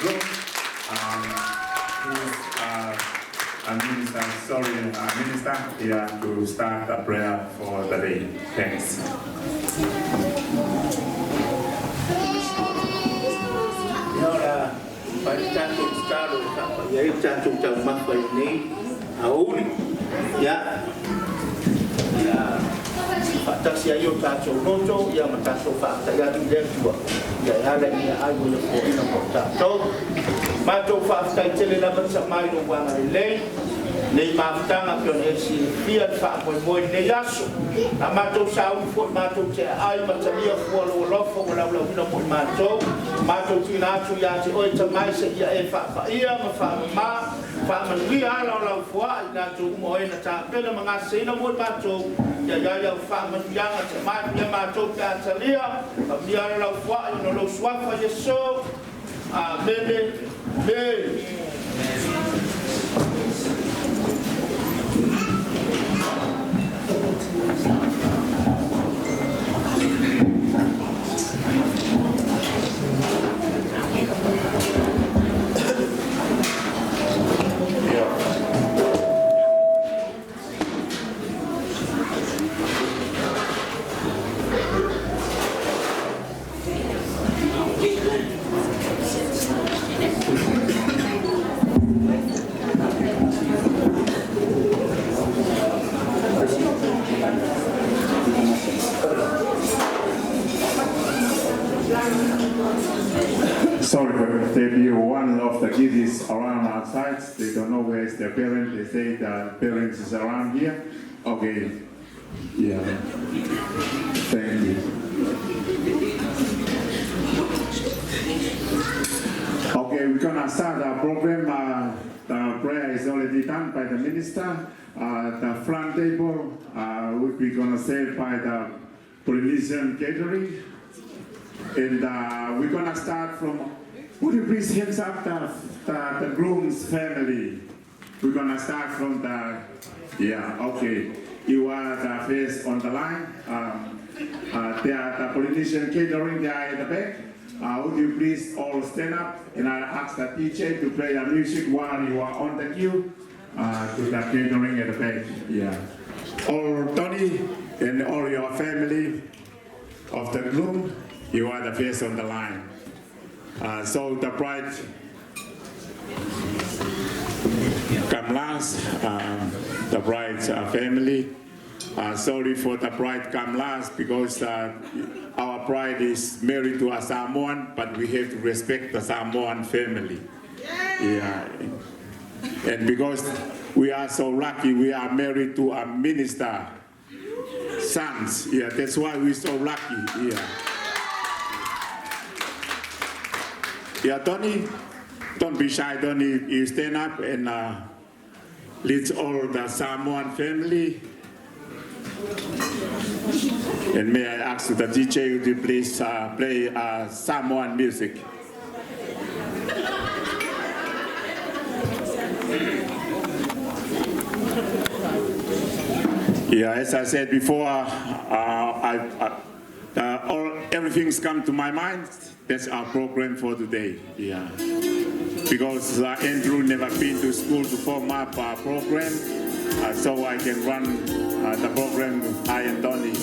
group. Minister, Minister, here to start a prayer for the day. Thanks. Ahora, para tanto estado, ya hay tanto más para mí, aún ya atas ya yo tacho noto ya mataso fakta ya tidak dua ya ada ni ayu le ko ina ko tacho mato fakta tele la bersama itu bang le nei maftanga pion esi pia fa mo ne yaso amato sau fo mato te ai matalia fo lo fo la ina mo mato tina tu ya ti oi ta mai se ya e fa ia ma fa wi ala la fo ina tu mo ina ta pela mangase ina mo mato ya fa yang te mai ya mato ta talia dia la fo ina lo swa fa yeso bebe Sorry, but there be one of the kids is around outside. They don't know where is their parent. They say the parents is around here. Okay. Yeah. Thank you. Okay, we're gonna start our program. The prayer is already done by the minister. The front table will be gonna say by the Polynesian catering. And we're gonna start from, would you please hands up the groom's family? We're gonna start from okay. You are the first on the line. They are the Polynesian catering, they are in the back. Would you please all stand up and I ask the teacher to play the music while you are on the queue to the catering at the back. Yeah. All Tony and all your family of the groom, you are the first on the line. So the bride come last, the bride's family. Sorry for the bride come last because our bride is married to a Samoan, but we have to respect the Samoan family. Yeah. And because we are so lucky, we are married to a minister sons. Yeah, that's why we're so lucky. Yeah. Yeah, Tony, don't be shy, Tony. You stand up and lead all the Samoan family. And may I ask the DJ to please play Samoan music. Yeah, as I said before, everything's come to my mind. That's our program for today. Yeah, because Andrew never been to school to form up our program, so I can run the program. I and Donnie.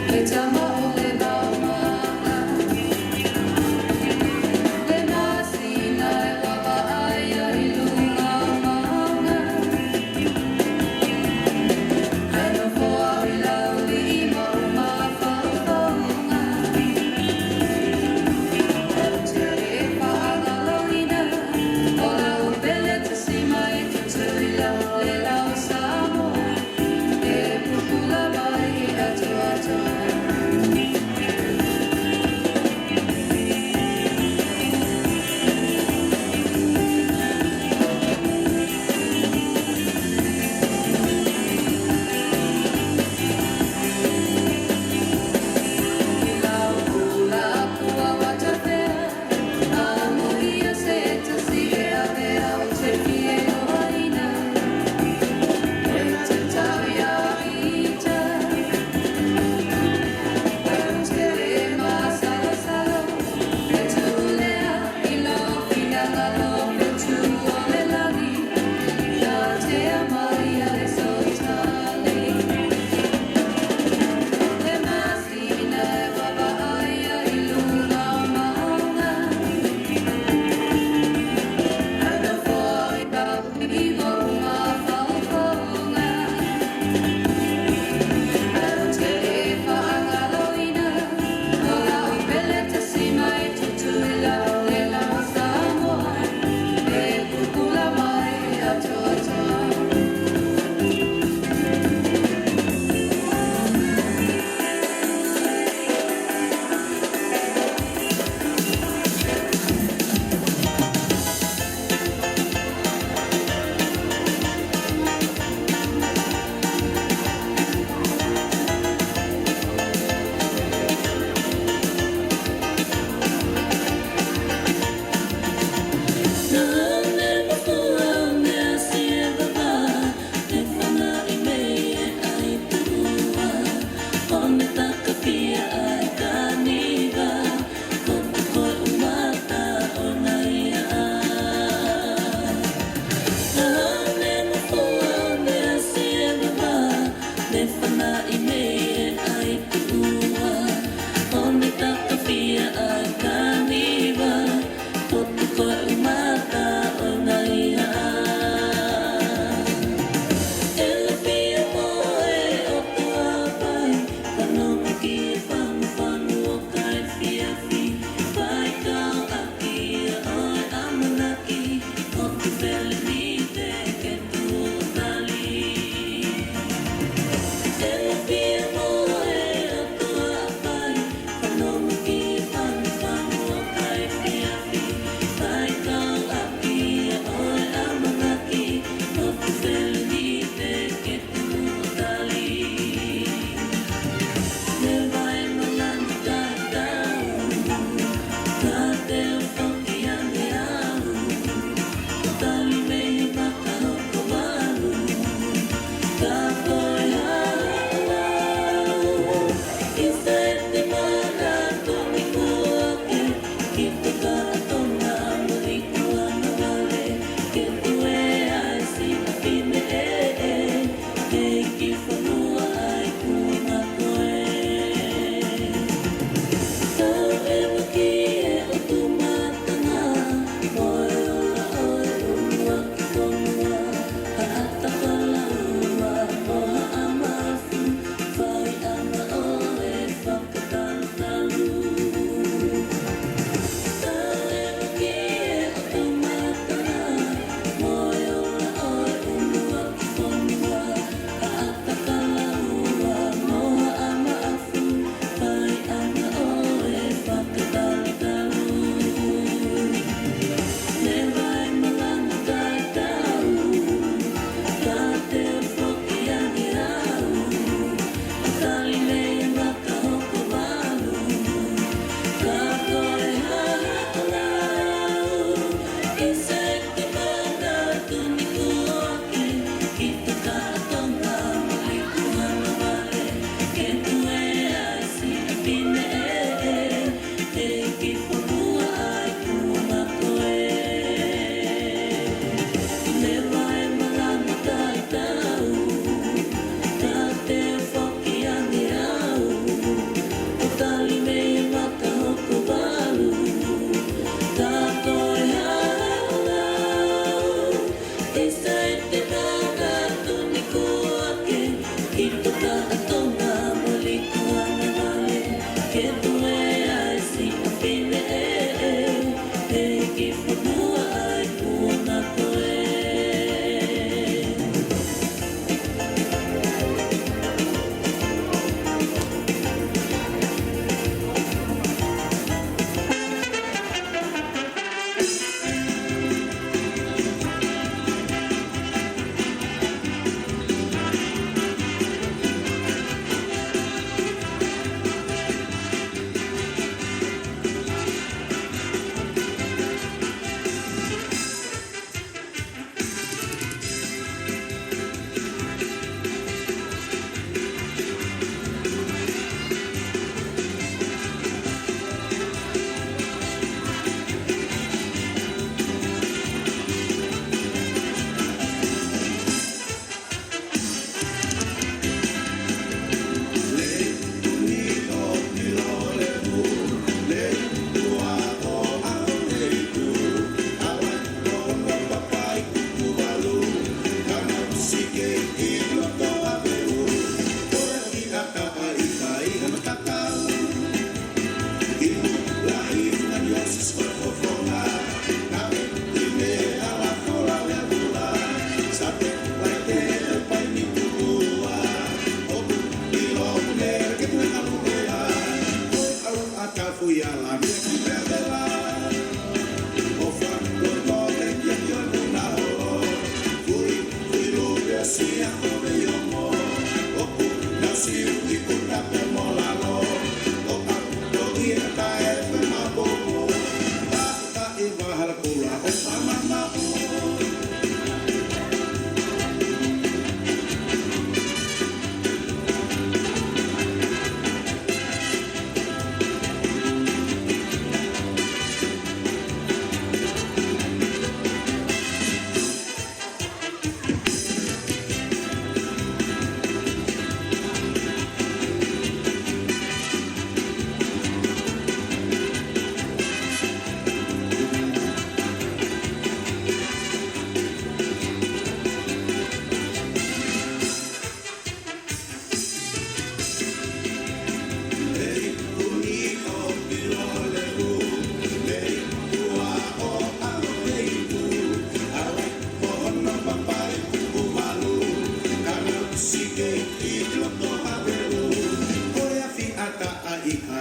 Thank you.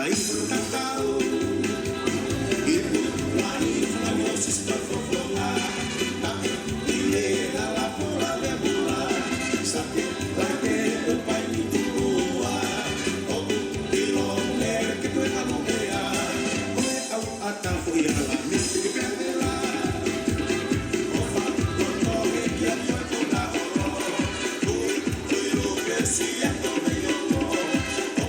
Ai,